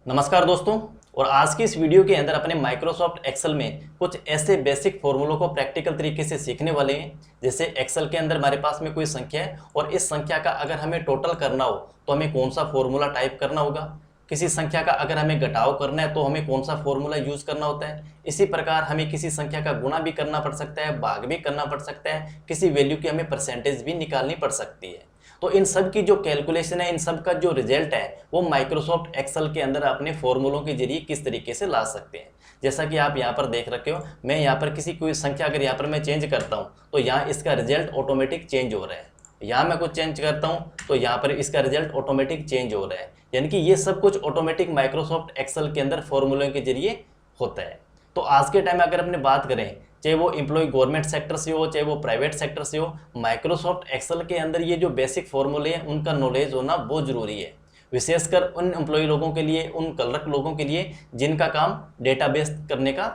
नमस्कार दोस्तों। और आज की इस वीडियो के अंदर अपने माइक्रोसॉफ्ट एक्सेल में कुछ ऐसे बेसिक फॉर्मूलों को प्रैक्टिकल तरीके से सीखने वाले हैं। जैसे एक्सेल के अंदर हमारे पास में कोई संख्या है और इस संख्या का अगर हमें टोटल करना हो तो हमें कौन सा फॉर्मूला टाइप करना होगा। किसी संख्या का अगर हमें घटाव करना है तो हमें कौन सा फॉर्मूला यूज करना होता है। इसी प्रकार हमें किसी संख्या का गुणा भी करना पड़ सकता है, भाग भी करना पड़ सकता है, किसी वैल्यू की हमें परसेंटेज भी निकालनी पड़ सकती है। तो इन सब की जो कैलकुलेशन है, इन सब का जो रिजल्ट है वो माइक्रोसॉफ्ट एक्सेल के अंदर अपने फॉर्मूलों के जरिए किस तरीके से ला सकते हैं। जैसा कि आप यहाँ पर देख रखे हो, मैं यहाँ पर किसी कोई संख्या अगर यहाँ पर मैं चेंज करता हूँ तो यहाँ इसका रिजल्ट ऑटोमेटिक चेंज हो रहा है। यहाँ मैं कुछ चेंज करता हूँ तो यहाँ पर इसका रिजल्ट ऑटोमेटिक चेंज हो रहा है। यानी कि ये सब कुछ ऑटोमेटिक माइक्रोसॉफ्ट एक्सेल के अंदर फॉर्मूलों के जरिए होता है। तो आज के टाइम में अगर अपने बात करें, चाहे वो एम्प्लॉय गवर्नमेंट सेक्टर से हो, चाहे वो प्राइवेट सेक्टर से हो, माइक्रोसॉफ्ट एक्सेल के अंदर ये जो बेसिक फॉर्मूले हैं उनका नॉलेज होना बहुत ज़रूरी है। विशेषकर उन एम्प्लॉय लोगों के लिए, उन क्लर्क लोगों के लिए जिनका काम डेटाबेस करने का,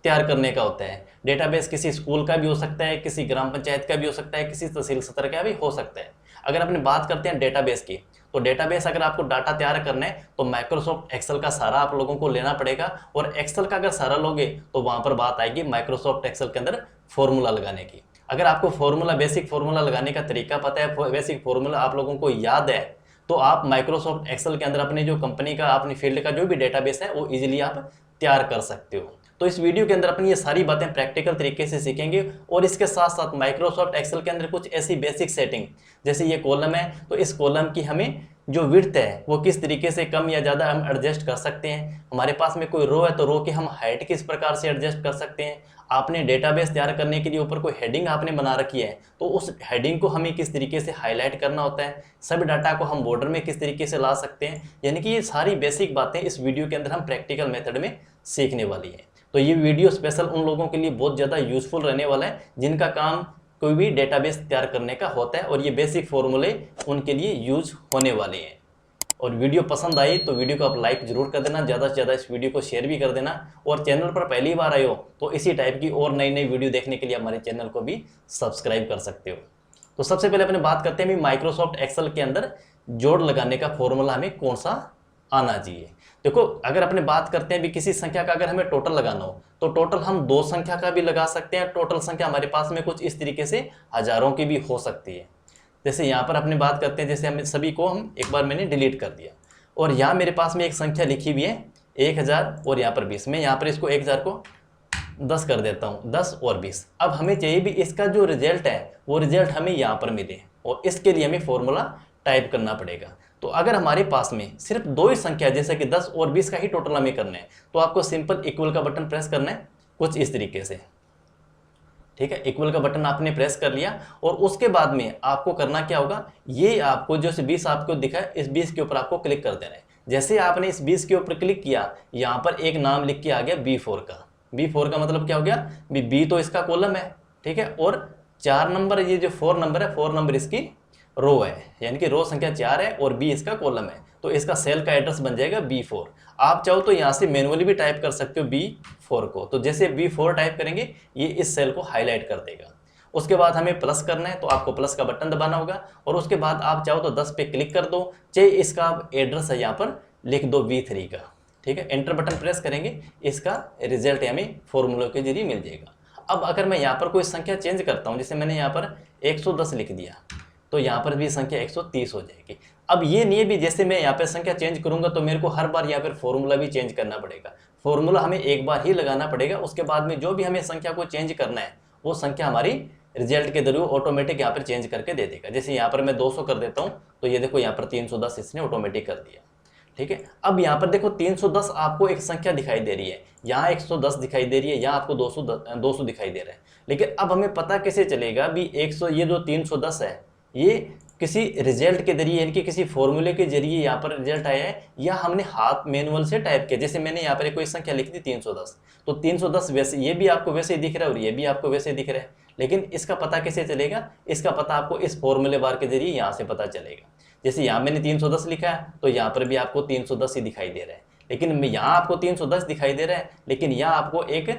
तैयार करने का होता है। डेटाबेस किसी स्कूल का भी हो सकता है, किसी ग्राम पंचायत का भी हो सकता है, किसी तहसील सत्र का भी हो सकता है। अगर अपने बात करते हैं डेटाबेस की, तो डेटाबेस अगर आपको डाटा तैयार करना है तो माइक्रोसॉफ्ट एक्सेल का सहारा आप लोगों को लेना पड़ेगा। और एक्सेल का अगर सहारा लोगे तो वहां पर बात आएगी माइक्रोसॉफ्ट एक्सेल के अंदर फॉर्मूला लगाने की। अगर आपको फॉर्मूला, बेसिक फॉर्मूला लगाने का तरीका पता है, बेसिक फॉर्मूला आप लोगों को याद है, तो आप माइक्रोसॉफ्ट एक्सेल के अंदर अपने जो कंपनी का, अपनी फील्ड का जो भी डेटाबेस है वो इजीली आप तैयार कर सकते हो। तो इस वीडियो के अंदर अपन ये सारी बातें प्रैक्टिकल तरीके से सीखेंगे। और इसके साथ साथ माइक्रोसॉफ्ट एक्सेल के अंदर कुछ ऐसी बेसिक सेटिंग, जैसे ये कॉलम है तो इस कॉलम की हमें जो विड्थ है वो किस तरीके से कम या ज़्यादा हम एडजस्ट कर सकते हैं। हमारे पास में कोई रो है तो रो की हम हाइट किस प्रकार से एडजस्ट कर सकते हैं। आपने डेटाबेस तैयार करने के लिए ऊपर कोई हेडिंग आपने बना रखी है तो उस हेडिंग को हमें किस तरीके से हाईलाइट करना होता है। सभी डाटा को हम बॉर्डर में किस तरीके से ला सकते हैं। यानी कि ये सारी बेसिक बातें इस वीडियो के अंदर हम प्रैक्टिकल मेथड में सीखने वाली है। तो ये वीडियो स्पेशल उन लोगों के लिए बहुत ज़्यादा यूजफुल रहने वाला है जिनका काम कोई भी डेटाबेस तैयार करने का होता है, और ये बेसिक फॉर्मूले उनके लिए यूज होने वाले हैं। और वीडियो पसंद आई तो वीडियो को आप लाइक जरूर कर देना, ज़्यादा से ज़्यादा इस वीडियो को शेयर भी कर देना। और चैनल पर पहली बार आए हो तो इसी टाइप की और नई नई वीडियो देखने के लिए हमारे चैनल को भी सब्सक्राइब कर सकते हो। तो सबसे पहले अपने बात करते हैं माइक्रोसॉफ्ट एक्सेल के अंदर जोड़ लगाने का फॉर्मूला हमें कौन सा आना चाहिए। देखो, अगर अपने बात करते हैं भी किसी संख्या का अगर हमें टोटल लगाना हो तो टोटल हम दो संख्या का भी लगा सकते हैं। टोटल संख्या हमारे पास में कुछ इस तरीके से हजारों की भी हो सकती है। जैसे यहाँ पर अपने बात करते हैं, जैसे हम सभी को हम एक बार मैंने डिलीट कर दिया और यहाँ मेरे पास में एक संख्या लिखी हुई है 1000 और यहाँ पर 20। मैं यहाँ पर इसको 1000 को 10 कर देता हूँ, 10 और 20। अब हमें चाहिए भी इसका जो रिजल्ट है वो रिजल्ट हमें यहाँ पर मिले, और इसके लिए हमें फॉर्मूला टाइप करना पड़ेगा। तो अगर हमारे पास में सिर्फ दो ही संख्या, जैसे कि 10 और 20 का ही टोटल हमें करना है, तो आपको सिंपल इक्वल का बटन प्रेस करना है कुछ इस तरीके से। ठीक है, इक्वल का बटन आपने प्रेस कर लिया और उसके बाद में आपको करना क्या होगा, ये आपको जो 20 आपको दिखा है, इस 20 के ऊपर आपको क्लिक कर देना है। जैसे आपने इस 20 के ऊपर क्लिक किया, यहाँ पर एक नाम लिख के आ गया B4 का। B4 का मतलब क्या हो गया, बी तो इसका कॉलम है, ठीक है, और 4 नंबर, ये जो 4 नंबर है, 4 नंबर इसकी रो है, यानी कि रो संख्या 4 है और बी इसका कॉलम है, तो इसका सेल का एड्रेस बन जाएगा B4। आप चाहो तो यहाँ से मैनुअली भी टाइप कर सकते हो B4 को। तो जैसे B4 टाइप करेंगे ये इस सेल को हाईलाइट कर देगा। उसके बाद हमें प्लस करना है तो आपको प्लस का बटन दबाना होगा, और उसके बाद आप चाहो तो 10 पे क्लिक कर दो, चाहे इसका एड्रेस है यहाँ पर लिख दो B3 का। ठीक है, एंटर बटन प्रेस करेंगे, इसका रिजल्ट हमें फॉर्मूले के जरिए मिल जाएगा। अब अगर मैं यहाँ पर कोई संख्या चेंज करता हूँ, जैसे मैंने यहाँ पर 110 लिख दिया, तो यहाँ पर भी संख्या 130 हो जाएगी। अब ये नहीं है भी जैसे मैं यहाँ पे संख्या चेंज करूंगा तो मेरे को हर बार यहाँ पर फॉर्मूला भी चेंज करना पड़ेगा। फॉर्मूला हमें एक बार ही लगाना पड़ेगा, उसके बाद में जो भी हमें संख्या को चेंज करना है वो संख्या हमारी रिजल्ट के जरिए ऑटोमेटिक यहाँ पर चेंज करके दे देगा। जैसे यहाँ पर मैं 200 कर देता हूँ तो ये देखो यहाँ पर 310 इसने ऑटोमेटिक कर दिया। ठीक है, अब यहाँ पर देखो 310 आपको एक संख्या दिखाई दे रही है, यहाँ 110 दिखाई दे रही है, यहाँ आपको 200 दिखाई दे रहा है। लेकिन अब हमें पता कैसे चलेगा भी 100, ये जो 310 है ये किसी रिजल्ट के जरिए, यानी कि किसी फॉर्मूले के जरिए यहाँ पर रिजल्ट आया है, या हमने हाथ मैनुअल से टाइप किया। जैसे मैंने यहाँ पर कोई संख्या लिख दी 310, तो 310 वैसे ये भी आपको वैसे ही दिख रहा है और ये भी आपको वैसे ही दिख रहा है। लेकिन इसका पता कैसे चलेगा, इसका पता आपको इस फॉर्मूले बार के जरिए यहाँ से पता चलेगा। जैसे यहाँ मैंने 310 लिखा है तो यहाँ पर भी आपको 310 ही दिखाई दे रहा है, लेकिन यहाँ आपको 310 दिखाई दे रहा है, लेकिन यहाँ आपको एक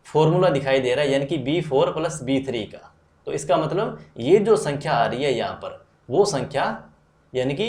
फॉर्मूला दिखाई दे रहा है, यानी कि B4 + B3 का। तो इसका मतलब ये जो संख्या आ रही है यहाँ पर वो संख्या, यानी कि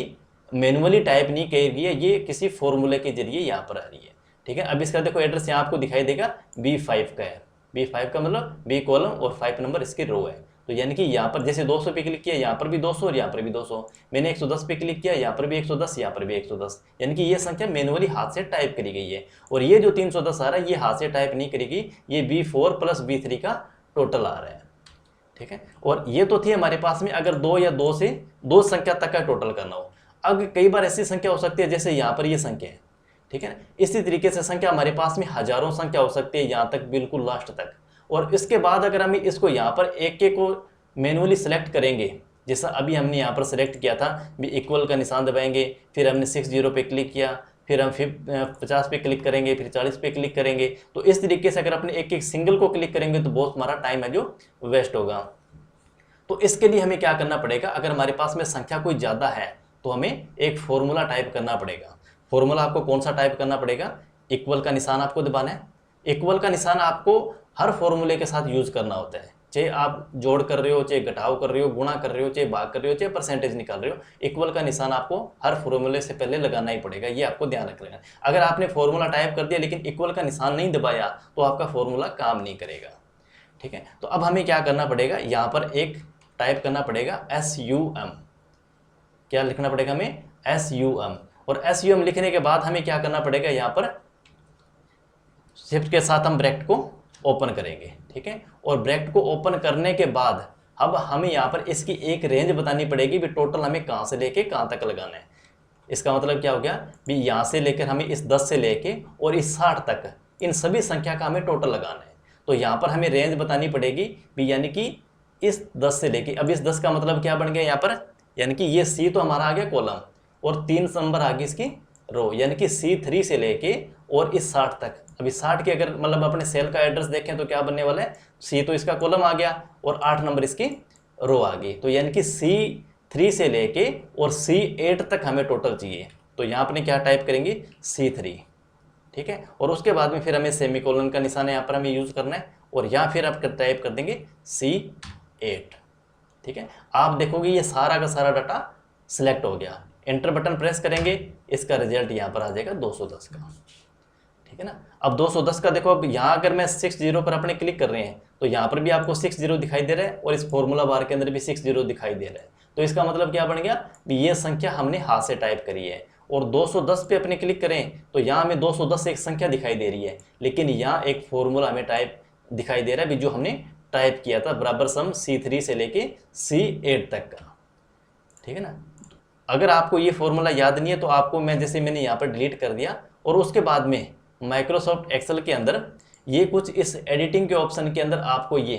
मैनुअली टाइप नहीं करेगी, ये किसी फॉर्मूले के जरिए यहाँ पर आ रही है। ठीक है, अब इसका देखो एड्रेस यहाँ आपको दिखाई देगा B5 का है। B5 का मतलब B कॉलम और 5 नंबर इसकी रो है। तो यानी कि यहाँ पर जैसे 200 पे क्लिक किया, यहाँ पर भी 200 और यहाँ पर भी 200। मैंने 110 पे क्लिक किया, यहाँ पर भी 110, यहाँ पर भी 110। यानी कि ये संख्या मैनुअली हाथ से टाइप करी गई है। और ये जो 310 आ रहा है ये हाथ से टाइप नहीं करेगी, ये B4 प्लस B3 का टोटल आ रहा है। ठीक है, और ये तो थी हमारे पास में अगर दो या दो से दो संख्या तक का टोटल करना हो। अब कई बार ऐसी संख्या हो सकती है जैसे यहाँ पर ये संख्या है। ठीक है ना, इसी तरीके से संख्या हमारे पास में हजारों संख्या हो सकती है यहाँ तक, बिल्कुल लास्ट तक। और इसके बाद अगर हम इसको यहाँ पर एक एक को मैनुअली सेलेक्ट करेंगे, जैसा अभी हमने यहाँ पर सेलेक्ट किया था, भी इक्वल का निशान दबाएंगे, फिर हमने 60 पे क्लिक किया, फिर हम 50 पे क्लिक करेंगे, फिर 40 पे क्लिक करेंगे। तो इस तरीके से अगर अपने एक एक सिंगल को क्लिक करेंगे तो बहुत हमारा टाइम है जो वेस्ट होगा। तो इसके लिए हमें क्या करना पड़ेगा, अगर हमारे पास में संख्या कोई ज़्यादा है तो हमें एक फॉर्मूला टाइप करना पड़ेगा। फॉर्मूला आपको कौन सा टाइप करना पड़ेगा, इक्वल का निशान आपको दबाना है। इक्वल का निशान आपको हर फॉर्मूले के साथ यूज करना होता है, चाहे आप जोड़ कर रहे हो, चाहे घटाव कर रहे हो, गुणा कर रहे हो, चाहे भाग कर रहे हो, चाहे परसेंटेज निकाल रहे हो, इक्वल का निशान आपको हर फॉर्मूले से पहले लगाना ही पड़ेगा। ये आपको ध्यान रखना है। अगर आपने फॉर्मूला टाइप कर दिया लेकिन इक्वल का निशान नहीं दबाया तो आपका फॉर्मूला काम नहीं करेगा। ठीक है, तो अब हमें क्या करना पड़ेगा, यहाँ पर एक टाइप करना पड़ेगा SUM। क्या लिखना पड़ेगा हमें, SUM। और SUM लिखने के बाद हमें क्या करना पड़ेगा, यहाँ पर शिफ्ट के साथ हम ब्रैकेट को ओपन करेंगे। ठीक है, और ब्रैकेट को ओपन करने के बाद अब हमें यहाँ पर इसकी एक रेंज बतानी पड़ेगी भी टोटल हमें कहाँ से लेके कहाँ तक लगाना है। इसका मतलब क्या हो गया भी यहाँ से लेकर हमें इस 10 से लेके और इस 60 तक इन सभी संख्या का हमें टोटल लगाना है। तो यहाँ पर हमें रेंज बतानी पड़ेगी भी, यानी कि इस 10 से लेके, अब इस 10 का मतलब क्या बन गया यहाँ पर, यानी कि ये C तो हमारा आ गया कॉलम और 3 नंबर आ गई इसकी रो, यानी कि C3 से लेके और इस 60 तक। अभी 60 के अगर मतलब अपने सेल का एड्रेस देखें तो क्या बनने वाला है, C तो इसका कॉलम आ गया और 8 नंबर इसकी रो आ गई। तो यानी कि C3 से लेके और C8 तक हमें टोटल चाहिए। तो यहाँ अपने क्या टाइप करेंगे, C3। ठीक है, और उसके बाद में फिर हमें सेमीकोलन का निशान यहाँ पर हमें यूज़ करना है और यहाँ फिर आप टाइप कर देंगे C8। ठीक है, आप देखोगे ये सारा का सारा डाटा सिलेक्ट हो गया। एंटर बटन प्रेस करेंगे, इसका रिजल्ट यहाँ पर आ जाएगा 210 का। ठीक है ना, अब 210 का देखो, अब यहाँ अगर मैं 60 पर अपने क्लिक कर रहे हैं तो यहाँ पर भी आपको 60 दिखाई दे रहा है और इस फॉर्मूला बार के अंदर भी 60 दिखाई दे रहा है। तो इसका मतलब क्या बन गया भी ये संख्या हमने हाथ से टाइप करी है। और 210 पे अपने क्लिक करें तो यहाँ हमें 210 एक संख्या दिखाई दे रही है, लेकिन यहाँ एक फॉर्मूला हमें टाइप दिखाई दे रहा है भी जो हमने टाइप किया था, बराबर सम C3 से लेके C8 तक का। ठीक है ना, अगर आपको ये फॉर्मूला याद नहीं है तो आपको मैंने यहाँ पर डिलीट कर दिया और उसके बाद में माइक्रोसॉफ्ट एक्सेल के अंदर ये कुछ इस एडिटिंग के ऑप्शन के अंदर आपको ये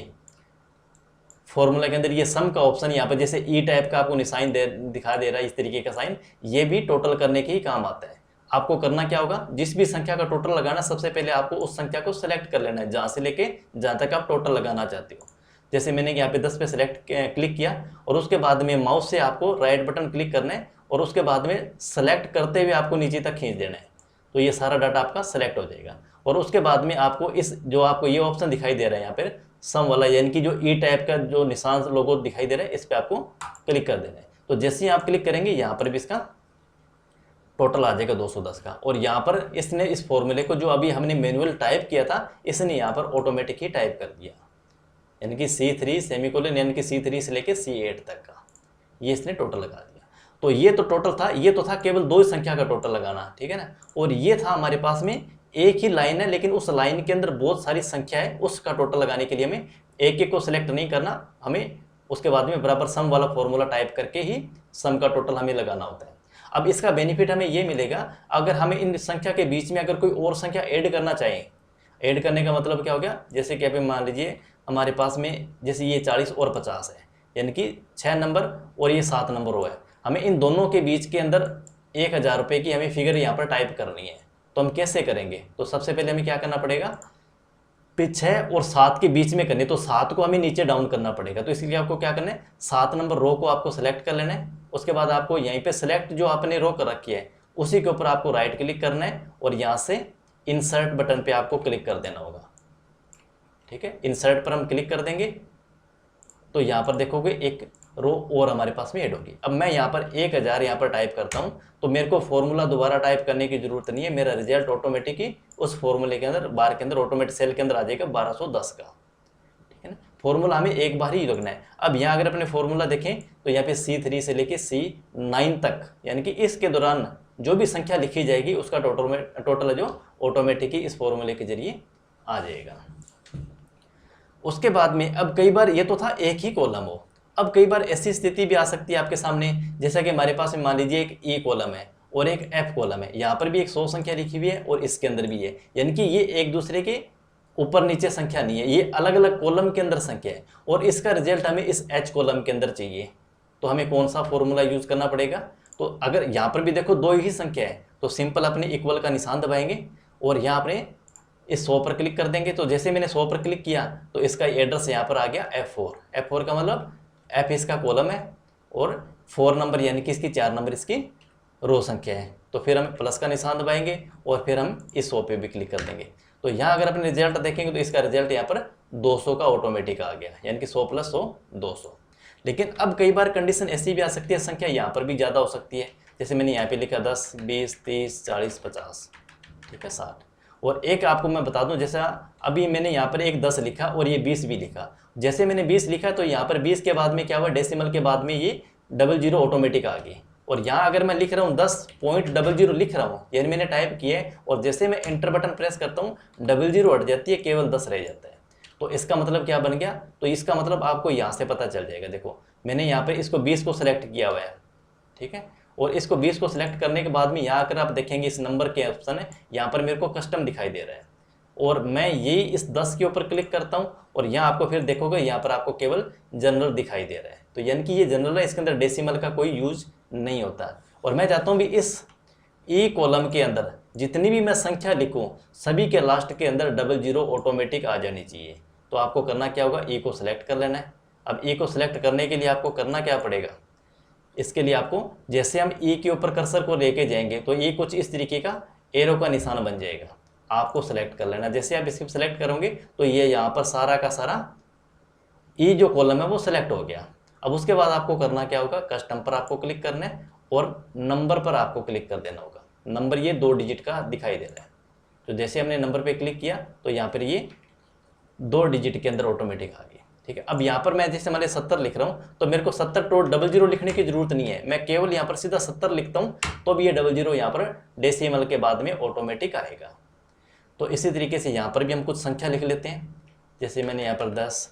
फॉर्मूला के अंदर ये सम का ऑप्शन यहाँ पर जैसे ई टाइप का आपको निशान दिखा दे रहा है, इस तरीके का साइन, ये भी टोटल करने के ही काम आता है। आपको करना क्या होगा, जिस भी संख्या का टोटल लगाना सबसे पहले आपको उस संख्या को सेलेक्ट कर लेना है जहाँ से लेके जहाँ तक आप टोटल लगाना चाहते हो। जैसे मैंने यहाँ पे 10 पे क्लिक किया और उसके बाद में माउस से आपको राइट बटन क्लिक करना है और उसके बाद में सेलेक्ट करते हुए आपको नीचे तक खींच देना है। तो ये सारा डाटा आपका सेलेक्ट हो जाएगा और उसके बाद में आपको इस जो आपको ये ऑप्शन दिखाई दे रहा है यहाँ पर सम वाला, यानी कि जो ई टाइप का जो निशान लोगो दिखाई दे रहा है, इस पर आपको क्लिक कर देना है। तो जैसे ही आप क्लिक करेंगे यहाँ पर भी इसका टोटल आ जाएगा 210 का। और यहाँ पर इसने इस फॉर्मूले को जो अभी हमने मैनुअल टाइप किया था इसने यहाँ पर ऑटोमेटिक ही टाइप कर दिया, यानी कि C3 सेमीकोलन यानी कि C3 से लेके C8 तक का ये इसने टोटल लगा दिया। तो ये तो टोटल था, ये तो था केवल दो ही संख्या का टोटल लगाना। ठीक है ना, और ये था हमारे पास में एक ही लाइन है लेकिन उस लाइन के अंदर बहुत सारी संख्या है, उसका टोटल लगाने के लिए हमें एक एक को सिलेक्ट नहीं करना, हमें उसके बाद में बराबर सम वाला फॉर्मूला टाइप करके ही सम का टोटल हमें लगाना होता है। अब इसका बेनिफिट हमें ये मिलेगा, अगर हमें इन संख्या के बीच में अगर कोई और संख्या ऐड करना चाहें, ऐड करने का मतलब क्या हो गया, जैसे कि अभी मान लीजिए हमारे पास में जैसे ये 40 और 50 है, यानी कि 6 नंबर और ये 7 नंबर हो है, हमें इन दोनों के बीच के अंदर 1000 रुपये की हमें फिगर यहाँ पर टाइप करनी है। तो हम कैसे करेंगे, तो सबसे पहले हमें क्या करना पड़ेगा, 6 और 7 के बीच में करनी, तो 7 को हमें नीचे डाउन करना पड़ेगा। तो इसलिए आपको क्या करना है, 7 नंबर रो को आपको सेलेक्ट कर लेना है। उसके बाद आपको यहीं पे सेलेक्ट जो आपने रो कर रखी है उसी के ऊपर आपको राइट क्लिक करना है और यहाँ से इंसर्ट बटन पे आपको क्लिक कर देना होगा। ठीक है, इंसर्ट पर हम क्लिक कर देंगे तो यहाँ पर देखोगे एक रो और हमारे पास में ऐड होगी। अब मैं यहाँ पर 1000 यहाँ पर टाइप करता हूँ तो मेरे को फॉर्मूला दोबारा टाइप करने की जरूरत नहीं है, मेरा रिजल्ट ऑटोमेटिक ही उस फॉर्मूले के अंदर बार के अंदर ऑटोमेटिक सेल के अंदर आ जाएगा 1210 का, ठीक है ना। फॉर्मूला हमें एक बार ही लिखना है। अब यहाँ अगर अपने फॉर्मूला देखें तो यहाँ पे C3 से लेके C9 तक, यानी कि इसके दौरान जो भी संख्या लिखी जाएगी उसका टोटल जो ऑटोमेटिक ही इस फॉर्मूले के जरिए आ जाएगा। उसके बाद में अब कई बार ये तो था एक ही कॉलम हो, अब कई बार ऐसी स्थिति भी आ सकती है आपके सामने, जैसा कि हमारे पास में मान लीजिए एक ई कॉलम है और एक एफ कॉलम है, यहाँ पर भी एक 100 संख्या लिखी हुई है और इसके अंदर भी है, यानी कि ये एक दूसरे के ऊपर नीचे संख्या नहीं है, ये अलग अलग कॉलम के अंदर संख्या है और इसका रिजल्ट हमें इस एच कॉलम के अंदर चाहिए। तो हमें कौन सा फॉर्मूला यूज करना पड़ेगा? तो अगर यहाँ पर भी देखो 2 ही संख्या है तो सिंपल अपने इक्वल का निशान दबाएंगे और यहाँ अपने इस 100 पर क्लिक कर देंगे। तो जैसे मैंने 100 पर क्लिक किया तो इसका एड्रेस यहाँ पर आ गया F4 का मतलब F इसका कॉलम है और 4 नंबर यानी कि इसकी 4 नंबर इसकी रो संख्या है। तो फिर हम प्लस का निशान दबाएंगे और फिर हम इस 100 पे भी क्लिक कर देंगे। तो यहाँ अगर अपने रिजल्ट देखेंगे तो इसका रिजल्ट यहाँ पर 200 का ऑटोमेटिक आ गया, यानी कि 100 + 100 200। लेकिन अब कई बार कंडीशन ऐसी भी आ सकती है, संख्या यहाँ पर भी ज़्यादा हो सकती है, जैसे मैंने यहाँ पे लिखा 10, 20, 30, 40, 50, ठीक है 60। और एक आपको मैं बता दूं, जैसा अभी मैंने यहाँ पर एक 10 लिखा और ये 20 भी लिखा, जैसे मैंने 20 लिखा तो यहाँ पर 20 के बाद में क्या हुआ, डेसिमल के बाद में ये 00 ऑटोमेटिक आ गई। और यहाँ अगर मैं लिख रहा हूँ 10.00 लिख रहा हूँ, यानी मैंने टाइप किया है और जैसे मैं एंटर बटन प्रेस करता हूँ 00 हट जाती है, केवल 10 रह जाता है। तो इसका मतलब क्या बन गया? तो इसका मतलब आपको यहाँ से पता चल जाएगा। देखो मैंने यहाँ पर इसको 20 को सिलेक्ट किया हुआ है, ठीक है, और इसको 20 को सिलेक्ट करने के बाद में यहाँ अगर आप देखेंगे इस नंबर के ऑप्शन है, यहाँ पर मेरे को कस्टम दिखाई दे रहा है और मैं यही इस 10 के ऊपर क्लिक करता हूँ और यहाँ आपको फिर देखोगे यहाँ पर आपको केवल जनरल दिखाई दे रहा है। तो यानी कि ये जनरल है, इसके अंदर डेसिमल का कोई यूज नहीं होता। और मैं चाहता हूँ भी इस ई कॉलम के अंदर जितनी भी मैं संख्या लिखूँ सभी के लास्ट के अंदर 00 ऑटोमेटिक आ जानी चाहिए। तो आपको करना क्या होगा, ई को सिलेक्ट कर लेना है। अब ई को सिलेक्ट करने के लिए आपको करना क्या पड़ेगा, इसके लिए आपको जैसे हम ई के ऊपर कर्सर को लेके जाएंगे तो ये कुछ इस तरीके का एरो का निशान बन जाएगा, आपको सेलेक्ट कर लेना। जैसे आप इसको सेलेक्ट करोगे तो ये यहाँ पर सारा का सारा ई जो कॉलम है वो सेलेक्ट हो गया। अब उसके बाद आपको करना क्या होगा, कस्टम पर आपको क्लिक करना है और नंबर पर आपको क्लिक कर देना होगा। नंबर ये 2 डिजिट का दिखाई दे रहा है, तो जैसे हमने नंबर पर क्लिक किया तो यहाँ पर ये 2 डिजिट के अंदर ऑटोमेटिक आ गया, ठीक है। अब यहाँ पर मैं जैसे मैंने 70 लिख रहा हूँ तो मेरे को 70.00 लिखने की जरूरत नहीं है, मैं केवल यहाँ पर सीधा 70 लिखता हूँ तो भी ये 00 यहाँ पर डेसिमल के बाद में ऑटोमेटिक आएगा। तो इसी तरीके से यहाँ पर भी हम कुछ संख्या लिख लेते हैं, जैसे मैंने यहाँ पर 10,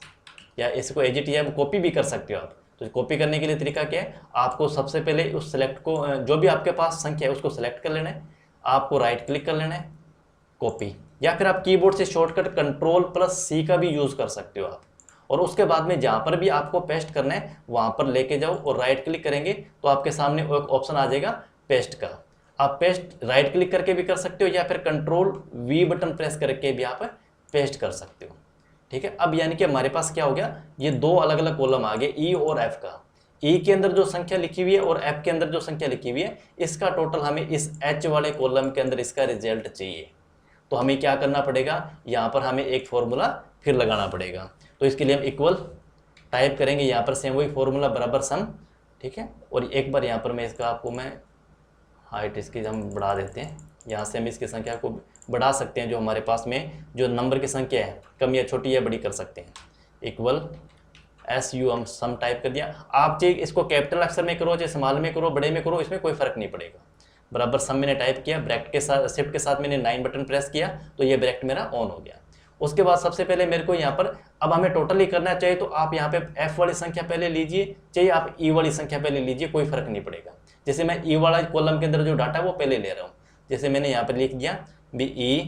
या इसको एडिट या कॉपी भी कर सकते हो आप। तो कॉपी करने के लिए तरीका क्या है, आपको सबसे पहले उस सेलेक्ट को जो भी आपके पास संख्या है उसको सेलेक्ट कर लेना है, आपको राइट क्लिक कर लेना है कॉपी, या फिर आप कीबोर्ड से शॉर्टकट Ctrl+C का भी यूज़ कर सकते हो आप। और उसके बाद में जहाँ पर भी आपको पेस्ट करना है वहाँ पर लेके जाओ और राइट क्लिक करेंगे तो आपके सामने एक ऑप्शन आ जाएगा पेस्ट का। आप पेस्ट राइट क्लिक करके भी कर सकते हो या फिर Ctrl+V बटन प्रेस करके भी आप पेस्ट कर सकते हो, ठीक है। अब यानी कि हमारे पास क्या हो गया, ये 2 अलग अलग कॉलम आ गए ई और एफ का। ई के अंदर जो संख्या लिखी हुई है और एफ के अंदर जो संख्या लिखी हुई है, इसका टोटल हमें इस एच वाले कॉलम के अंदर इसका रिजल्ट चाहिए। तो हमें क्या करना पड़ेगा, यहाँ पर हमें एक फॉर्मूला फिर लगाना पड़ेगा। तो इसके लिए हम इक्वल टाइप करेंगे, यहाँ पर सेम वही फॉर्मूला बराबर सम, ठीक है। और एक बार यहाँ पर मैं इसका आपको मैं हाइट इसकी हम बढ़ा देते हैं, यहाँ से हम इसकी संख्या को बढ़ा सकते हैं, जो हमारे पास में जो नंबर की संख्या है कम या छोटी या बड़ी कर सकते हैं। इक्वल SU हम सम टाइप कर दिया। आप चाहे इसको कैपिटल अक्षर में करो, चाहे स्मॉल में करो, बड़े में करो, इसमें कोई फ़र्क नहीं पड़ेगा। बराबर सम मैंने टाइप किया, ब्रैकेट के साथ शिफ्ट के साथ मैंने 9 बटन प्रेस किया तो ये ब्रैकेट मेरा ऑन हो गया। उसके बाद सबसे पहले मेरे को यहाँ पर अब हमें टोटली करना चाहिए तो आप यहाँ पे F वाली संख्या पहले लीजिए, चाहे आप E वाली संख्या पहले लीजिए, कोई फर्क नहीं पड़ेगा। जैसे मैं E वाला कॉलम के अंदर जो डाटा है वो पहले ले रहा हूँ, जैसे मैंने यहाँ पर लिख दिया BE,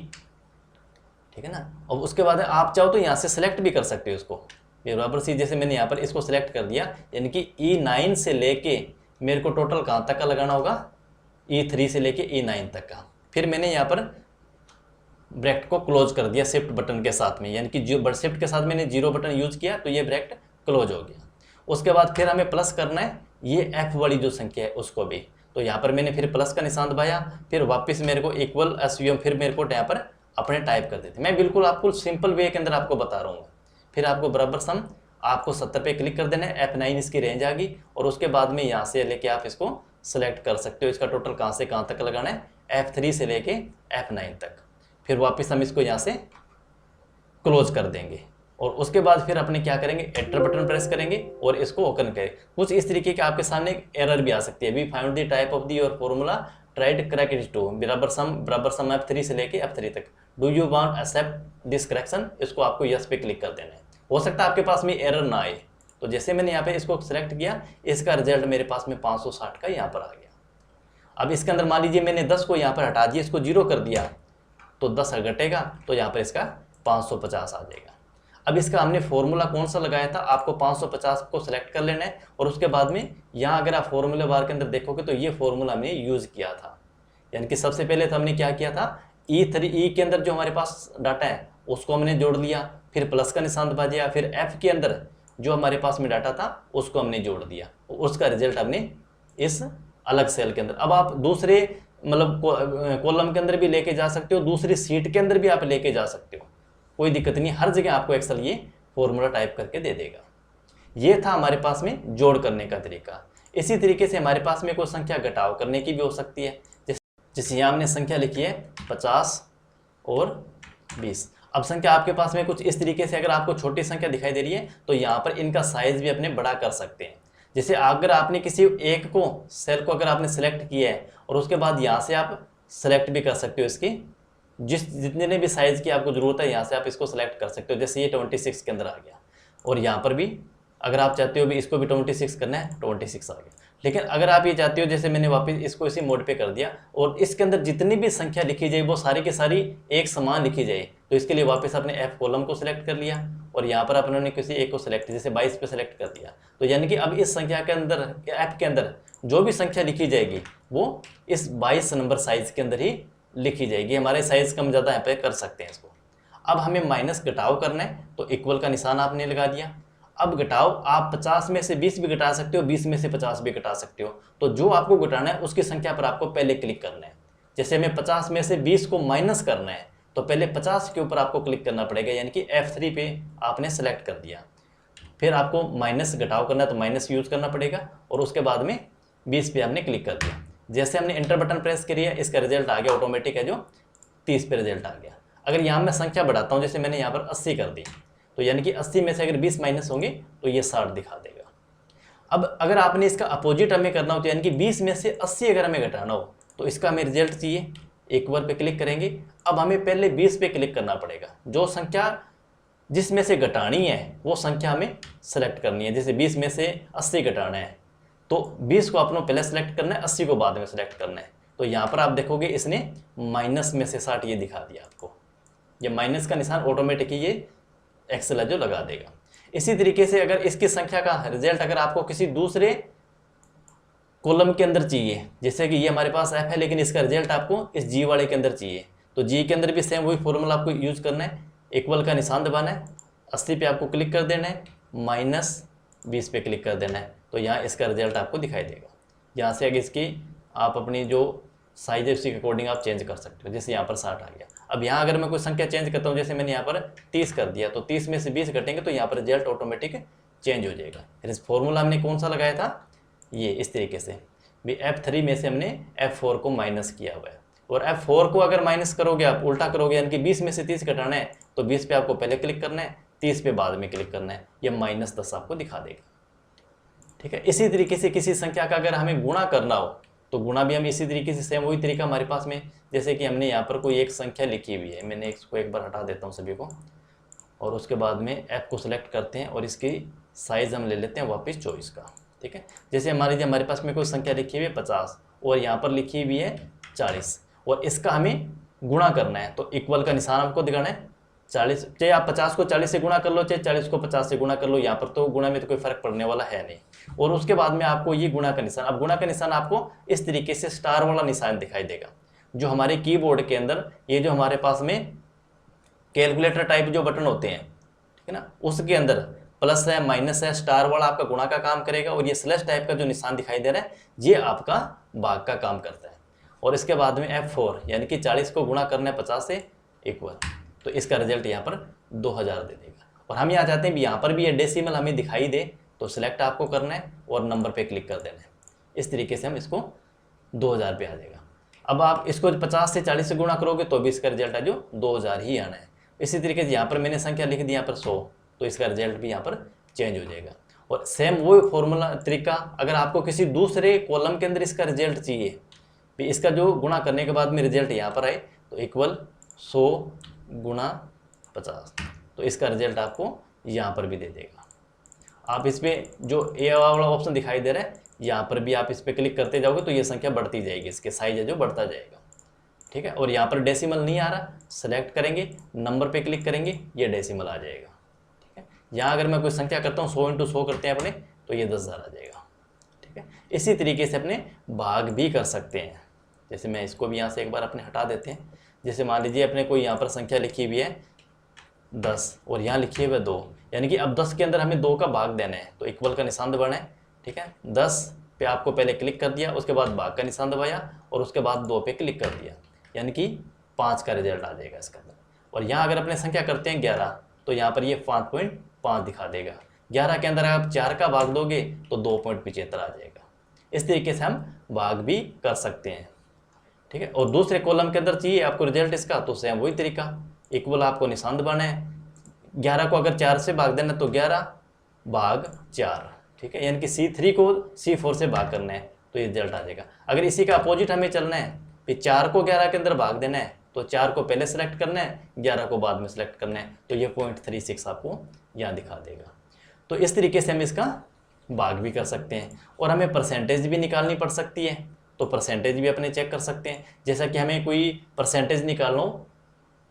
ठीक है ना। और उसके बाद आप चाहो तो यहाँ से सिलेक्ट भी कर सकते हो इसको बराबर सी, जैसे मैंने यहाँ पर इसको सिलेक्ट कर दिया, यानी कि E9 से लेके मेरे को टोटल कहाँ तक का लगाना होगा, E3 से लेके E9 तक का। फिर मैंने यहाँ पर ब्रैकेट को क्लोज कर दिया शिफ्ट बटन के साथ में, यानी कि जो शिफ्ट के साथ मैंने 0 बटन यूज किया तो ये ब्रैकेट क्लोज हो गया। उसके बाद फिर हमें प्लस करना है ये F वाली जो संख्या है उसको भी, तो यहाँ पर मैंने फिर प्लस का निशान दबाया, फिर वापस मेरे को इक्वल SUM फिर मेरे को यहाँ पर अपने टाइप कर देते। मैं बिल्कुल आपको सिंपल वे के अंदर आपको बता रहा हूँ। फिर आपको बराबर सम आपको 70 पे क्लिक कर देना है, F9 इसकी रेंज आ गई और उसके बाद में यहाँ से लेके आप इसको सेलेक्ट कर सकते हो। इसका टोटल कहाँ से कहाँ तक लगाना है, F3 से लेके F9 तक। फिर वापस हम इसको यहाँ से क्लोज कर देंगे और उसके बाद फिर अपने क्या करेंगे, एंटर बटन प्रेस करेंगे और इसको ओपन करें। कुछ इस तरीके के आपके सामने एक एरर भी आ सकती है, we found the type of the your formula, tried crack it to बराबर सम F3 से लेके F3 तक, do you want accept this correction, इसको आपको यस पे क्लिक कर देना है। हो सकता है आपके पास में एरर ना आए, तो जैसे मैंने यहाँ पे इसको सिलेक्ट किया, इसका रिजल्ट मेरे पास में 560 का यहाँ पर आ गया। अब इसके अंदर मान लीजिए मैंने 10 को यहाँ पर हटा दिया, इसको 0 कर दिया, तो 10 घटेगा तो यहाँ पर इसका 550 आ जाएगा। अब इसका हमने फॉर्मूला कौन सा लगाया था, आपको 550 को सिलेक्ट कर लेना है और उसके बाद में यहाँ अगर आप फॉर्मूले बार के अंदर देखोगे तो ये फॉर्मूला हमने यूज़ किया था। यानी कि सबसे पहले तो हमने क्या किया था, E के अंदर जो हमारे पास डाटा है उसको हमने जोड़ लिया, फिर प्लस का निशान दबा दिया, फिर F के अंदर जो हमारे पास में डाटा था उसको हमने जोड़ दिया, उसका रिजल्ट हमने इस अलग सेल के अंदर। अब आप दूसरे मतलब कॉलम के अंदर भी लेके जा सकते हो, दूसरी सीट के अंदर भी आप लेके जा सकते हो, कोई दिक्कत नहीं, हर जगह आपको एक्सेल ये फॉर्मूला टाइप करके दे देगा। ये था हमारे पास में जोड़ करने का तरीका। इसी तरीके से हमारे पास में कोई संख्या घटाव करने की भी हो सकती है। जैसे यहाँ हमने संख्या लिखी है 50 और 20। अब संख्या आपके पास में कुछ इस तरीके से, अगर आपको छोटी संख्या दिखाई दे रही है तो यहाँ पर इनका साइज भी अपने बड़ा कर सकते हैं। जैसे अगर आपने किसी एक को सेल को अगर आपने सेलेक्ट किया है और उसके बाद यहाँ से आप सेलेक्ट भी कर सकते हो, इसकी जितने भी साइज़ की आपको ज़रूरत है यहाँ से आप इसको सेलेक्ट कर सकते हो। जैसे ये 26 के अंदर आ गया और यहाँ पर भी अगर आप चाहते हो भी इसको भी 26 करना है, 26 आ गया। लेकिन अगर आप ये चाहते हो, जैसे मैंने वापस इसको इसी मोड पे कर दिया और इसके अंदर जितनी भी संख्या लिखी जाए वो सारी की सारी एक समान लिखी जाए, तो इसके लिए वापस आपने F कॉलम को सिलेक्ट कर लिया और यहाँ पर अपने किसी एक को सिलेक्ट, जैसे 22 पे सिलेक्ट कर दिया। तो यानी कि अब इस संख्या के अंदर F के अंदर जो भी संख्या लिखी जाएगी वो इस 22 नंबर साइज़ के अंदर ही लिखी जाएगी। हमारे साइज़ कम ज़्यादा यहाँ पे कर सकते हैं इसको। अब हमें माइनस घटाव करना है तो इक्वल का निशान आपने लगा दिया। अब घटाव आप 50 में से 20 भी घटा सकते हो, 20 में से 50 भी घटा सकते हो, तो जो आपको घटाना है उसकी संख्या पर आपको पहले क्लिक करना है। जैसे हमें 50 में से 20 को माइनस करना है तो पहले 50 के ऊपर आपको क्लिक करना पड़ेगा, यानी कि F3 पे आपने सेलेक्ट कर दिया। फिर आपको माइनस घटाव करना है तो माइनस यूज़ करना पड़ेगा और उसके बाद में 20 पे आपने क्लिक कर दिया। जैसे हमने एंटर बटन प्रेस करिए, इसका रिजल्ट आ गया ऑटोमेटिक है जो 30 पे रिजल्ट आ गया। अगर यहाँ मैं संख्या बढ़ाता हूँ, जैसे मैंने यहाँ पर 80 कर दी, तो यानी कि 80 में से अगर 20 माइनस होंगे तो ये 60 दिखा देगा। अब अगर आपने इसका अपोजिट हमें करना हो तो यानी कि 20 में से 80 अगर हमें घटाना हो तो इसका हमें रिजल्ट चाहिए, एक बार पे क्लिक करेंगे। अब हमें पहले 20 पे क्लिक करना पड़ेगा, जो संख्या जिसमें से घटानी है वो संख्या हमें सेलेक्ट करनी है। जैसे 20 में से 80 घटाना है तो 20 को आपने पहले सेलेक्ट करना है, 80 को बाद में सेलेक्ट करना है। तो यहाँ पर आप देखोगे इसने माइनस में से 60 ये दिखा दिया आपको, ये माइनस का निशान ऑटोमेटिक ही ये एक्सेल है जो लगा देगा। इसी तरीके से अगर इसकी संख्या का रिजल्ट अगर आपको किसी दूसरे कॉलम के अंदर चाहिए, जैसे कि ये हमारे पास F है लेकिन इसका रिजल्ट आपको इस G वाले के अंदर चाहिए, तो G के अंदर भी सेम वही फॉर्मूला आपको यूज़ करना है। इक्वल का निशान दबाना है, 80 पे आपको क्लिक कर देना है, माइनस 20 पे क्लिक कर देना है, तो यहाँ इसका रिजल्ट आपको दिखाई देगा। यहाँ से अगर इसकी आप अपनी जो साइज है उसी के अकॉर्डिंग आप चेंज कर सकते हो। जैसे यहाँ पर 60 आ गया। अब यहाँ अगर मैं कोई संख्या चेंज करता हूँ, जैसे मैंने यहाँ पर 30 कर दिया, तो 30 में से 20 घटेंगे तो यहाँ पर रिजल्ट ऑटोमेटिक चेंज हो जाएगा। फिर इस फॉर्मूला हमने कौन सा लगाया था, ये इस तरीके से भी F3 में से हमने F4 को माइनस किया हुआ है। और F4 को अगर माइनस करोगे आप उल्टा करोगे, यानी कि 20 में से 30 घटाना है तो 20 पे आपको पहले क्लिक करना है, 30 पे बाद में क्लिक करना है, ये -10 आपको दिखा देगा। ठीक है। इसी तरीके से किसी संख्या का अगर हमें गुणा करना हो तो गुणा भी हम इसी तरीके से सेम वही तरीका हमारे पास में, जैसे कि हमने यहाँ पर कोई एक संख्या लिखी हुई है, मैंने इसको एक बार हटा देता हूँ सभी को, और उसके बाद में F को सिलेक्ट करते हैं और इसकी साइज़ हम ले लेते हैं वापस 24 का। ठीक है। जैसे हमारे पास में कोई संख्या लिखी हुई है 50 और यहाँ पर लिखी हुई है 40 और इसका हमें गुणा करना है, तो इक्वल का निशान आपको दिखाना है। 40, चाहे आप 50 को 40 से गुणा कर लो, चाहे 40 को 50 से गुणा कर लो, यहाँ पर तो गुणा में तो कोई फर्क पड़ने वाला है नहीं। और उसके बाद में आपको ये गुणा का निशान, अब गुणा का निशान आपको इस तरीके से स्टार वाला निशान दिखाई देगा, जो हमारे कीबोर्ड के अंदर ये जो हमारे पास में कैलकुलेटर टाइप जो बटन होते हैं, ठीक है ना, उसके अंदर प्लस है, माइनस है, स्टार वाला आपका गुणा का काम करेगा, और ये स्लैश टाइप का जो निशान दिखाई दे रहा है ये आपका भाग का काम करता है। और इसके बाद में F4 यानी कि 40 को गुणा करना है 50 से इक्वल, तो इसका रिजल्ट यहाँ पर 2000 दे देगा। और हम यहाँ चाहते हैं भी यहाँ पर भी ये डेसिमल हमें दिखाई दे, तो सिलेक्ट आपको करना है और नंबर पे क्लिक कर देना है। इस तरीके से हम इसको 2000 पे आ जाएगा। अब आप इसको 50 से 40 से गुणा करोगे तो भी इसका रिजल्ट है जो 2000 ही आना है। इसी तरीके से यहाँ पर मैंने संख्या लिख दी यहाँ पर 100, तो इसका रिजल्ट भी यहाँ पर चेंज हो जाएगा। और सेम वो फॉर्मूला तरीका अगर आपको किसी दूसरे कॉलम के अंदर इसका रिजल्ट चाहिए, भी इसका जो गुणा करने के बाद में रिजल्ट यहाँ पर आए, तो इक्वल 100 गुणा 50, तो इसका रिजल्ट आपको यहाँ पर भी दे देगा। आप इस पर जो ए वाला ऑप्शन दिखाई दे रहा है, यहाँ पर भी आप इस पर क्लिक करते जाओगे तो ये संख्या बढ़ती जाएगी, इसके साइज है जो बढ़ता जाएगा। ठीक है, और यहाँ पर डेसिमल नहीं आ रहा, सेलेक्ट करेंगे, नंबर पे क्लिक करेंगे, ये डेसिमल आ जाएगा। ठीक है, यहाँ अगर मैं कोई संख्या करता हूँ 100 × 100 करते हैं अपने, तो ये 10,000 आ जाएगा। ठीक है, इसी तरीके से अपने भाग भी कर सकते हैं। जैसे मैं इसको भी यहाँ से एक बार अपने हटा देते हैं। जैसे मान लीजिए अपने कोई यहाँ पर संख्या लिखी हुई है 10 और यहाँ लिखी हुई है 2, यानी कि अब 10 के अंदर हमें 2 का भाग देना है, तो इक्वल का निशान दबाना है। ठीक है, 10 पे आपको पहले क्लिक कर दिया, उसके बाद भाग का निशान दबाया और उसके बाद 2 पे क्लिक कर दिया, यानी कि 5 का रिजल्ट आ जाएगा इसके अंदर। और यहाँ अगर अपने संख्या करते हैं 11, तो यहाँ पर ये 5.5 दिखा देगा। 11 के अंदर आप 4 का भाग दोगे तो 2.75 आ जाएगा। इस तरीके से हम भाग भी कर सकते हैं। ठीक है, और दूसरे कॉलम के अंदर चाहिए आपको रिजल्ट इसका, तो सेम वही तरीका, इक्वल आपको निशान दबाना है। 11 को अगर 4 से भाग देना तो 11/4। ठीक है, यानी कि C3 को C4 से भाग करना है, तो ये रिजल्ट आ जाएगा। अगर इसी का अपोजिट हमें चलना है, फिर 4 को 11 के अंदर भाग देना है, तो 4 को पहले सेलेक्ट करना है, 11 को बाद में सेलेक्ट करना है, तो ये 0.36 आपको यहाँ दिखा देगा। तो इस तरीके से हम इसका भाग भी कर सकते हैं। और हमें परसेंटेज भी निकालनी पड़ सकती है, तो परसेंटेज भी अपने चेक कर सकते हैं। जैसा कि हमें कोई परसेंटेज निकालना हो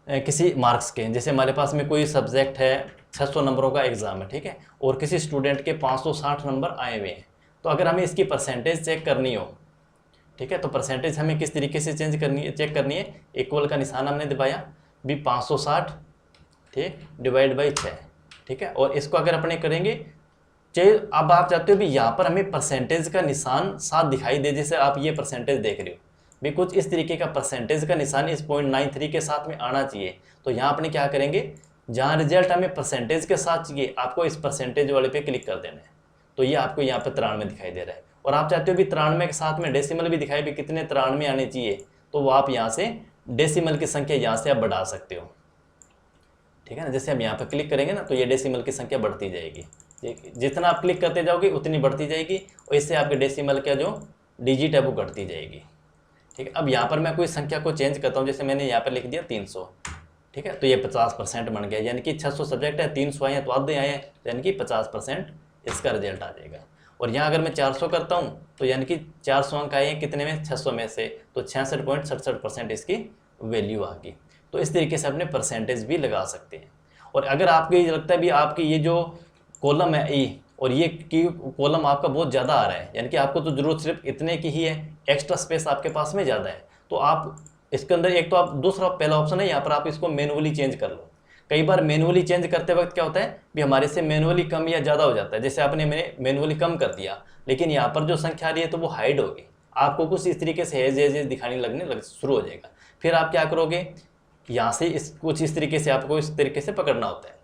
किसी मार्क्स के, जैसे हमारे पास में कोई सब्जेक्ट है 600 नंबरों का एग्ज़ाम है, ठीक है, और किसी स्टूडेंट के 560 नंबर आए हुए हैं, तो अगर हमें इसकी परसेंटेज चेक करनी हो, ठीक है, तो परसेंटेज हमें किस तरीके से चेक करनी है। इक्वल का निशान हमने दबाया, भी 560 ठीक डिवाइड बाई 6। ठीक है, और इसको अगर अपने करेंगे, चाहे अब आप चाहते हो भी यहाँ पर हमें परसेंटेज का निशान साथ दिखाई दे, जैसे आप ये परसेंटेज देख रहे हो भी कुछ इस तरीके का परसेंटेज का निशान इस 0.93 के साथ में आना चाहिए। तो यहाँ अपने क्या करेंगे, जहाँ रिजल्ट हमें परसेंटेज के साथ चाहिए, आपको इस परसेंटेज वाले पे क्लिक कर देना है, तो ये आपको यहाँ पे 93 दिखाई दे रहा है। और आप चाहते हो भी 93 के साथ में डेसिमल भी दिखाई, भी कितने 93 आने चाहिए, तो वो आप यहाँ से डेसिमल की संख्या यहाँ से आप बढ़ा सकते हो। ठीक है ना, जैसे हम यहाँ पर क्लिक करेंगे ना, तो ये डेसिमल की संख्या बढ़ती जाएगी। जितना आप क्लिक करते जाओगे उतनी बढ़ती जाएगी, और इससे आपके डेसिमल का जो डिजिट है वो घटती जाएगी। ठीक है, अब यहाँ पर मैं कोई संख्या को चेंज करता हूँ, जैसे मैंने यहाँ पर लिख दिया 300। ठीक है, तो ये 50% बन गया, यानी कि 600 सब्जेक्ट है, 300 आए हैं तो आधे आए हैं, यानी कि 50% इसका रिजल्ट आ जाएगा। और यहाँ अगर मैं 400 करता हूँ, तो यानी कि 400 अंक आए हैं कितने में, 600 में से, तो 66.67% इसकी वैल्यू आ गई। तो इस तरीके से अपने परसेंटेज भी लगा सकते हैं। और अगर आपको ये लगता है भी आपकी ये जो कॉलम है ई, और ये की कॉलम आपका बहुत ज़्यादा आ रहा है, यानी कि आपको तो ज़रूरत सिर्फ इतने की ही है, एक्स्ट्रा स्पेस आपके पास में ज़्यादा है, तो आप इसके अंदर एक तो आप दूसरा पहला ऑप्शन है, यहाँ पर आप इसको मैनुअली चेंज कर लो। कई बार मैनुअली चेंज करते वक्त क्या होता है भी हमारे से मैनुअली कम या ज़्यादा हो जाता है। जैसे आपने मैंने मैनुअली कम कर दिया, लेकिन यहाँ पर जो संख्या आ रही है तो वो हाइड होगी, आपको कुछ इस तरीके से हेज दिखाने लगने शुरू हो जाएगा। फिर आप क्या करोगे, यहाँ से कुछ इस तरीके से आपको इस तरीके से पकड़ना होता है।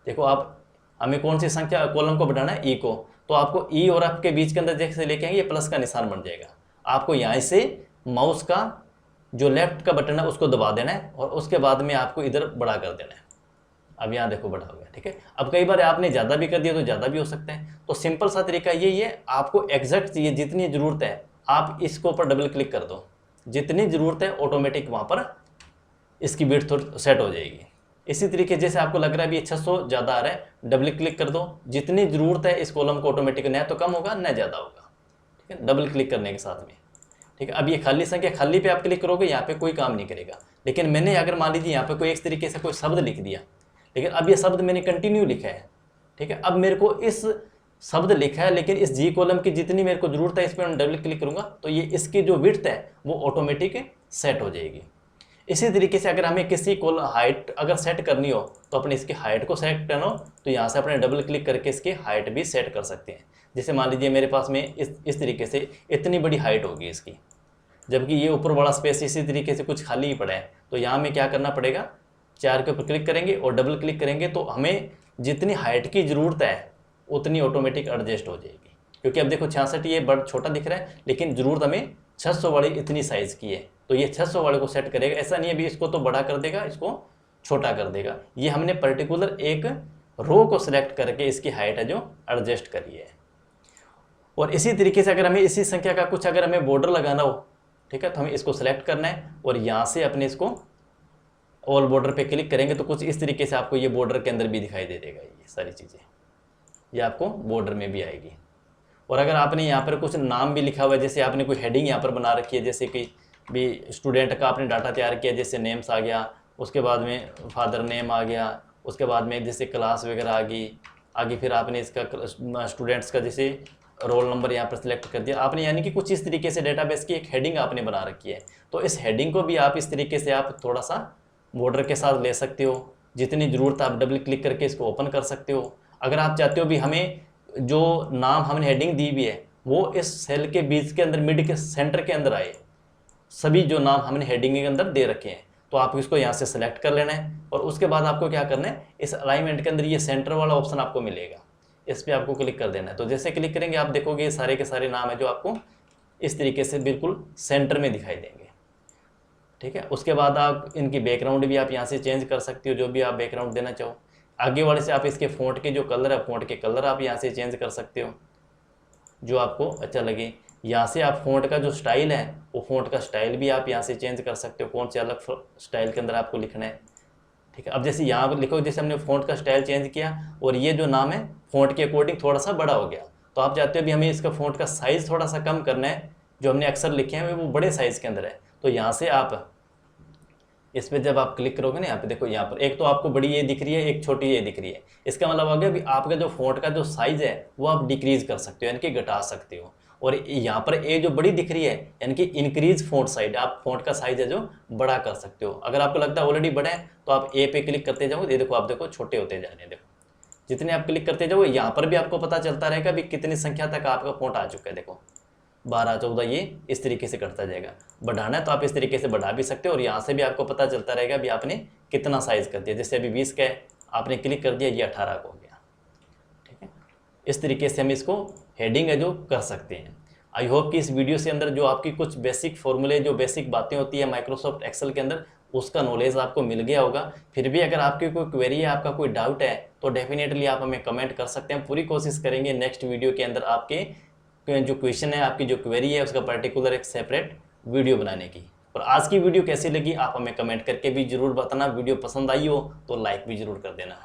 देखो आप हमें कौन सी संख्या कॉलम को बढ़ाना है, ई को, तो आपको ई और एफ के बीच के अंदर जैसे लेके आएंगे, ये प्लस का निशान बन जाएगा। आपको यहाँ से माउस का जो लेफ्ट का बटन है उसको दबा देना है, और उसके बाद में आपको इधर बड़ा कर देना है। अब यहाँ देखो बड़ा हो गया। ठीक है, अब कई बार आपने ज़्यादा भी कर दिया तो ज़्यादा भी हो सकता है। तो सिंपल सा तरीका यही है, आपको एग्जैक्ट चाहिए जितनी ज़रूरत है, आप इसको ऊपर डबल क्लिक कर दो, जितनी ज़रूरत है ऑटोमेटिक वहाँ पर इसकी विड्थ सेट हो जाएगी। इसी तरीके जैसे आपको लग रहा है भी 600 ज़्यादा आ रहा है, डबल क्लिक कर दो, जितनी ज़रूरत है इस कॉलम को ऑटोमेटिक न तो कम होगा न ज़्यादा होगा। ठीक है, डबल क्लिक करने के साथ में। ठीक है, अब ये खाली संख्या, खाली पे आप क्लिक करोगे, यहाँ पे कोई काम नहीं करेगा। लेकिन मैंने अगर मान लीजिए यहाँ पे कोई एक तरीके से कोई शब्द लिख दिया, लेकिन अब ये शब्द मैंने कंटिन्यू लिखा है। ठीक है, अब मेरे को इस शब्द लिखा है, लेकिन इस जी कॉलम की जितनी मेरे को ज़रूरत है इस पर मैं डबल क्लिक करूँगा तो ये इसकी जो विड्थ है वो ऑटोमेटिक सेट हो जाएगी। इसी तरीके से अगर हमें किसी को हाइट अगर सेट करनी हो, तो अपने इसकी हाइट को सेट करना हो तो यहाँ से अपने डबल क्लिक करके इसकी हाइट भी सेट कर सकते हैं। जैसे मान लीजिए मेरे पास में इस तरीके से इतनी बड़ी हाइट होगी इसकी, जबकि ये ऊपर वाला स्पेस इसी तरीके से कुछ खाली ही पड़ा है। तो यहाँ में क्या करना पड़ेगा, 4 के ऊपर क्लिक करेंगे और डबल क्लिक करेंगे तो हमें जितनी हाइट की ज़रूरत है उतनी ऑटोमेटिक एडजस्ट हो जाएगी। क्योंकि अब देखो 66 ये बड़ा छोटा दिख रहा है, लेकिन ज़रूरत हमें 600 वाली इतनी साइज़ की है, तो ये 600 वाले को सेट करेगा। ऐसा नहीं है अभी इसको तो बड़ा कर देगा, इसको छोटा कर देगा। ये हमने पर्टिकुलर एक रो को सिलेक्ट करके इसकी हाइट है जो एडजस्ट करी है। और इसी तरीके से अगर हमें इसी संख्या का कुछ अगर हमें बॉर्डर लगाना हो, ठीक है, तो हमें इसको सेलेक्ट करना है और यहाँ से अपने इसको ऑल बॉर्डर पे क्लिक करेंगे तो कुछ इस तरीके से आपको ये बॉर्डर के अंदर भी दिखाई दे देगा। ये सारी चीज़ें ये आपको बॉर्डर में भी आएगी। और अगर आपने यहाँ पर कुछ नाम भी लिखा हुआ है, जैसे आपने कोई हेडिंग यहाँ पर बना रखी है, जैसे कि भी स्टूडेंट का आपने डाटा तैयार किया, जैसे नेम्स आ गया, उसके बाद में फादर नेम आ गया, उसके बाद में जैसे क्लास वगैरह आ गई, आगे फिर आपने इसका स्टूडेंट्स का जैसे रोल नंबर यहाँ पर सिलेक्ट कर दिया आपने, यानी कि कुछ इस तरीके से डेटाबेस की एक हेडिंग आपने बना रखी है। तो इस हेडिंग को भी आप इस तरीके से आप थोड़ा सा बॉर्डर के साथ ले सकते हो, जितनी ज़रूरत आप डबल क्लिक करके इसको ओपन कर सकते हो। अगर आप चाहते हो भी हमें जो नाम हमने हेडिंग दी भी है वो इस सेल के बीच के अंदर मिड के सेंटर के अंदर आए, सभी जो नाम हमने हेडिंग के अंदर दे रखे हैं, तो आप इसको यहाँ से सेलेक्ट कर लेना है। और उसके बाद आपको क्या करना है, इस अलाइनमेंट के अंदर ये सेंटर वाला ऑप्शन आपको मिलेगा, इस पर आपको क्लिक कर देना है। तो जैसे क्लिक करेंगे आप देखोगे ये सारे के सारे नाम है जो आपको इस तरीके से बिल्कुल सेंटर में दिखाई देंगे, ठीक है। उसके बाद आप इनकी बैकग्राउंड भी आप यहाँ से चेंज कर सकते हो, जो भी आप बैकग्राउंड देना चाहो। आगे वाले से आप इसके फ़ॉन्ट के जो कलर है, फ़ॉन्ट के कलर आप यहाँ से चेंज कर सकते हो जो आपको अच्छा लगे। यहाँ से आप फ़ॉन्ट का जो स्टाइल है वो फ़ॉन्ट का स्टाइल भी आप यहाँ से चेंज कर सकते हो, कौन से अलग स्टाइल के अंदर आपको लिखना है, ठीक है। अब जैसे यहाँ पर लिखो, जैसे हमने फ़ॉन्ट का स्टाइल चेंज किया और ये जो नाम है फ़ॉन्ट के अकॉर्डिंग थोड़ा सा बड़ा हो गया, तो आप चाहते हो भी हमें इसका फ़ॉन्ट का साइज़ थोड़ा सा कम करना है, जो हमने अक्सर लिखे हैं वो बड़े साइज़ के अंदर है, तो यहाँ से आप इस पर जब आप क्लिक करोगे ना, यहाँ पे देखो, यहाँ पर एक तो आपको बड़ी ये दिख रही है, एक छोटी ये दिख रही है। इसका मतलब हो गया भी आपका जो फ़ॉन्ट का जो साइज़ है वो आप डिक्रीज़ कर सकते हो, यानी कि घटा सकते हो। और यहाँ पर ए जो बड़ी दिख रही है यानी कि इंक्रीज फ़ॉन्ट साइज, आप फ़ॉन्ट का साइज़ है जो बड़ा कर सकते हो। अगर आपको लगता है ऑलरेडी बड़ा है तो आप ए पे क्लिक करते जाओ, ये देखो आप देखो छोटे होते जा रहे हैं। देखो जितने आप क्लिक करते जाओ यहाँ पर भी आपको पता चलता रहेगा भी कितनी संख्या तक आपका फ़ॉन्ट आ चुका है। देखो 12, 14 ये इस तरीके से करता जाएगा। बढ़ाना है तो आप इस तरीके से बढ़ा भी सकते हो और यहाँ से भी आपको पता चलता रहेगा भी आपने कितना साइज़ कर दिया। जैसे अभी 20 का है, आपने क्लिक कर दिया, ये 18 का हो गया, ठीक है। इस तरीके से हम इसको हेडिंग है जो कर सकते हैं। आई होप कि इस वीडियो से अंदर जो आपकी कुछ बेसिक फॉर्मूले, जो बेसिक बातें होती है माइक्रोसॉफ्ट एक्सेल के अंदर, उसका नॉलेज आपको मिल गया होगा। फिर भी अगर आपकी कोई क्वेरी है, आपका कोई डाउट है, तो डेफिनेटली आप हमें कमेंट कर सकते हैं। पूरी कोशिश करेंगे नेक्स्ट वीडियो के अंदर आपके जो क्वेश्चन है, आपकी जो क्वेरी है, उसका पर्टिकुलर एक सेपरेट वीडियो बनाने की। और आज की वीडियो कैसी लगी आप हमें कमेंट करके भी जरूर बताना। वीडियो पसंद आई हो तो लाइक भी जरूर कर देना।